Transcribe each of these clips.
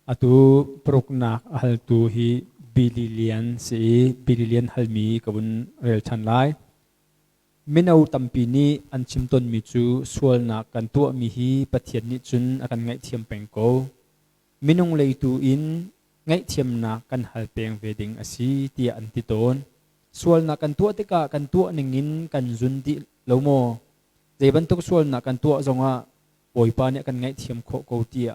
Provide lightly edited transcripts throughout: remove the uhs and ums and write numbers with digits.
atu proknak haltu hi bililian si bililian halmi kabun rel chan lai minau tampi ni an chimton mi chu sualnak kan tuahmi hi pathian ni chun akan ngaihthiam pengko minung leitu in ngaihthiam na kan halpeng veding asi tia antiton sualnak kan tuah tika kan tuah ningin kan zun ti lomo jebantuk sualnak kan tuah zonga poipa ne kan ngaihthiam kho ko tia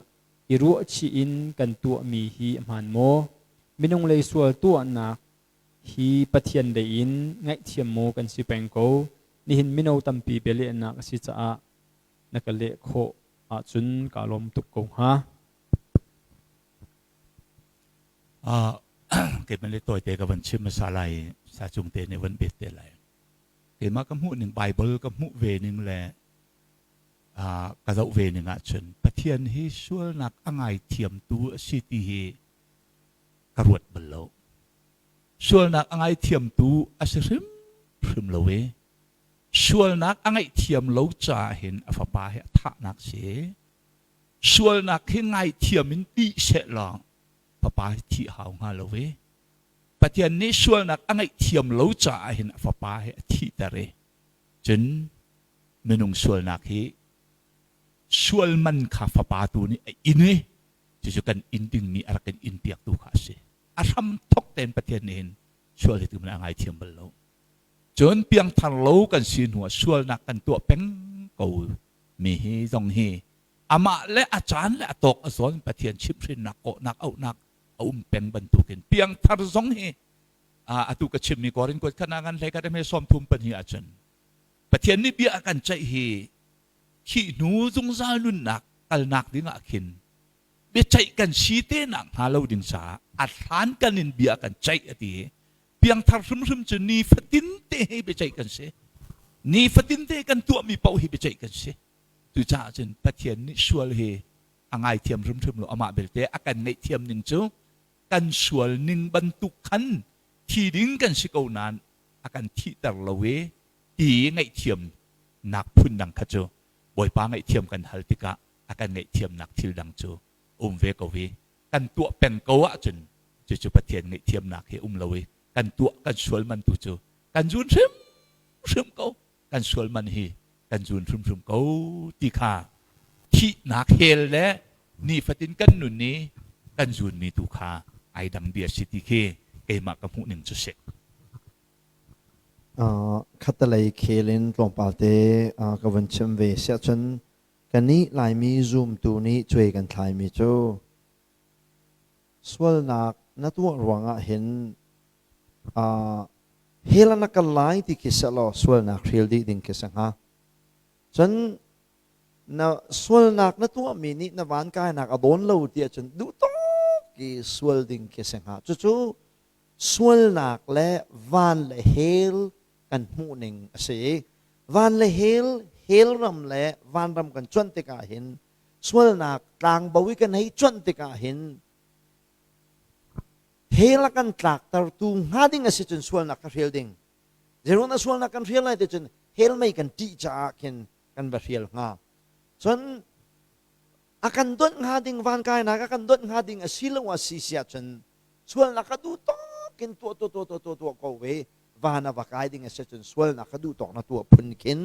iru chi in kan tuahmi hi man mo minung lei sual tuahnak hi pathian de in ngaihthiam mo kan si pengko nihin minau tampi bele na kasi cha nakale kho a chun kalom tuk ko ha cái vấn đề tôi cái vấn chim mà xa lại xa chung tế này vẫn biết thế lại cái mà cấm hụt những Bible cấm hụt về những là cái dấu về những ngã chân Pathian hi Sualnak ngaihthiam tu city hi karuat belau Sualnak ngaihthiam tu asrim rim lowe Sualnak ngaihthiam lo cha hin afapa he ṭhannak se Sualnak hi ngaihthiam in ti se la papa thi hao nga lowe Pathian ni Sualnak ngaihthiam lo cha hin afapa he thi tare chen menung Sualnak hi Sualman kha fapa tu ni ine chu kan inding ni arakan inpiak tu kha se aram thok ten Pathian nin Sual tu na ngaihthiam belo chon piang than lo kan sin huwa Sualnak kan tu peng ko mi hi jong hi ama le achan le atok azon Pathian chip hrinṭhannak ko nak au nak peng ban tu ken piang thar jong hi atu ka chim ni korin ko kanangan le ka me som thum pan hi achan Pathian ni bia kan chai hi khi nu dung za lun nak kal nak dinga khin be chai kan si te nak halo ding sa ṭhan kan in bia kan chai ati piang thar rum chu ni fatin te he be chai kan se ni fatin te kan tu mi pau hi be chai kan se tu cha chen Pathian ni sual he ngaihthiam rum lo ama belte akan ngaihthiam ning chu kan sual ning ban tu khan thi ding kan si ko nan akan thi tar lowe ti ngaihthiam nak phun dang kha chu boi pa ngaihthiam kan haltika akan ngaihthiam nak thil dang chu ve ko vi kan tu pen ko a chun chu Pathian ngaihthiam nak he lowe kan tu kan sual man tu chu kan jun rim ko kan sual man hi kan jun rim ko ti kha thi nak hel le ni fatin kan nun ni kan jun mi tu kha ai dang bia city ke ke ma ka mu ning chu seคัตเลยเคลินลงปาเตกวันเชมเวเสียจนกันนี้ลายมีซูมตัวนี้ช่วยกันทายมีโจสวลนักนัตัวรวงเห็นเฮลนักกันไลที่คิดละสวลนักเรียลดีดิ้งคิดสังหาจนน่ะสวลนักนัตัวมีนี่นวันกายนักอดอนเล่าเดียจนดูโตกี่สวลดิ้งคิดสังหาจู่สวลนักและวันและเฮลกันหูหนึ่งเสียวันละเฮลรำและวันรำกันจวนติกาเห็นสวลนักกลางบวิกันให้จวนติกาเห็นเฮลกันตากตาตูหาดิ่งเสียจนสวลนักกันเรียลดิ่งเดี๋ยวนั้นสวลนักกันเรียลอะไรจนเฮลไม่กันตีจ่ากันแบบเรียลงาจนอาการดนหาดิ่งวันกายนักอาการดนหาดิ่งสิลวาสิเสียจนสวลนักดูโตกินตัวก็เววานาวักไอดิ้งเสจนสวลนักดูตอกนาตัวพุนกิน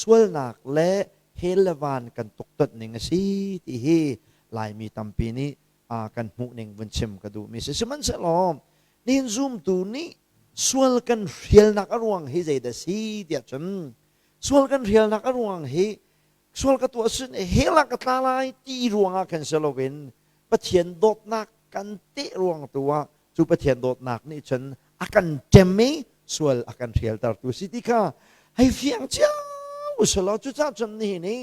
สวลนักและเฮลวานกันตกตัดหนึ่งสิที่เฮลายมีตัมปีนี้กันหูหนึ่งวันเชมกระดูมีเสมันเสลอมนี่ซูมตัวนี้สวลกันเฮียลนักอรวงเฮใจเดสีเดียจมสวลกันเฮียลนักอรวงเฮสวลกันตัวสุดเฮลักตาลายตีรวงกันเสลวินปะเทียนโดดนักกันเตะรวงตัวจูปะเทียนโดดนักนี่ฉันอาการเจมมี่ส่วนอาการเทียลตาตัวสิที่ข้าให้เฟียงเจ้าสลอจุจ้าจนนี่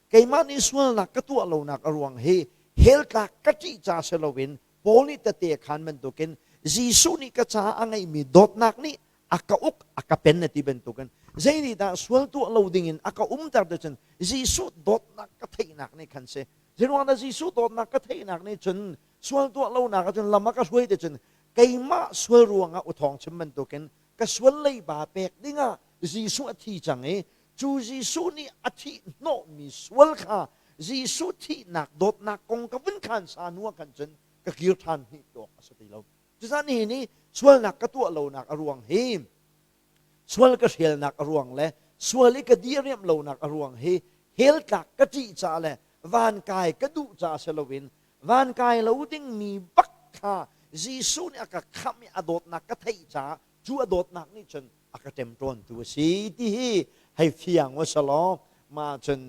ไก่มานี่ส่วนนักก็ตัวเรานักอรวงเฮลกากะจิจ้าสลวินโพลิตเตะขันมันตุกันจีสุนี่ก็จ้าอังไงมีดดนักนี่อากาอุกอากาเป็นที่เป็นตุกันใจนี่ตาส่วนตัวเราดิ่งอากาตาเดชนจีสุดดนักก็เทนักนี่ขันเสเจนวันนั้นจีสุดดนักก็เทนักนี่จนส่วนตัวเรานักจนลำมักก็ช่วยเดชนไก่มาส่วนรวงอุทองชิมมันตุกันก็ส่วนเลยบาเปกดิ่งจีสุอธิจังจูจีสุนี่อธิโนมีส่วนข้าจีสุที่หนักโดดหนักกงกับวินขันสานัวกันจน ก็กิรทันนี่ตัวสติเราจุดนี้ส่วนนักก็ตัวเรานักอรวงเฮมส่วนก็เฮลนักอรวงและส่วนลิกดีเรียมเรานักอรวงเฮลตักก็จีจ่าและวานกายก็ดูจ่าเซลวินวานกายเราดิ้งมีบักค่ะจีซูนี่ก็ขมิอดนักก็theihจ่าจูอดนักนี่จนก็เต็มต้นตัวสีที่ให้เพียงว่าสลอมาจน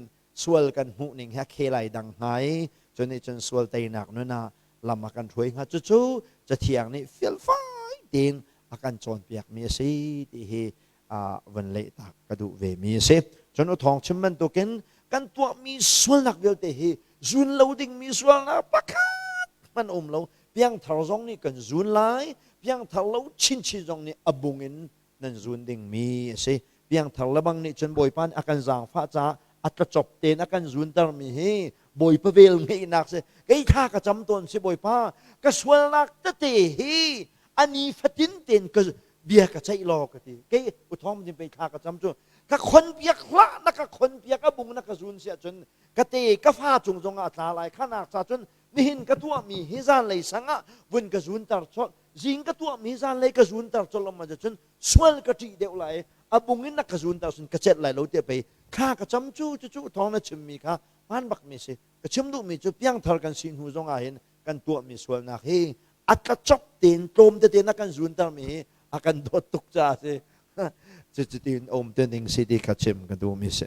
ส่วนกันหูหนึ่งฮะเคไลดังไงจนในจนส่วนเตยหนักนั่นนะลำมากันถวยฮะจู่ๆจะเที่ยงนี่เฟียลไฟดินอาการจนเปียกมีสิที่วันเละตักกระดูเวมีสิจนอุทองชิมมันตัวกันตัวมีส่วนหนักเดียวเตะจุนเราดิ่งมีส่วนหนักปักขัดมันเราเพียงทารองนี่กันจุนไลเพียงทาเราชินจงนี่อบุงินนั่นจุนดิ่งมีสิเพียงทาระบังนี่จนบ่อยปันอาการจางฟ้าจ้าอัตจบเตนอาการจุนตรมีบ่อยประเวลไม่หนักสิไอ้ท่ากระจำตนสิบ่อยป้ากระสวนหนักจะเตะอันนี้ฟัดดินเตนก็เบียกระใจรอกทีเกอุทอมจึงไปท่ากระจำจนกะคนเบียกละนักคนเบียกบุงนักจุนเสียจนกะเตกะฟ้าจงอาตาลายขนาดซาจนนี่หินกะตัวมีฮิซานเลยสังะวนกะจุนตรชดจิงกะตัวมีฮิซานเลยกะจุนตรชดลงมาจนส่วนกะจีเดียวไหลบุงนินนักจุนตรชนกะเจ็ดไหลเราเตไปข้ากระจำจู่ท้องนั่นชิมมีค่ะมันบักมีสิกระชิมดูมีจุเพียงทากันสินหูจงอาเห็นกันตัวมีส่วนนักเฮอัตจบเต็นโตมเตนักกันจุนตรมีอาการโดดตุกจ้าสิจะตีนอมเตนิงสิดีกระชิมกันดูมีสิ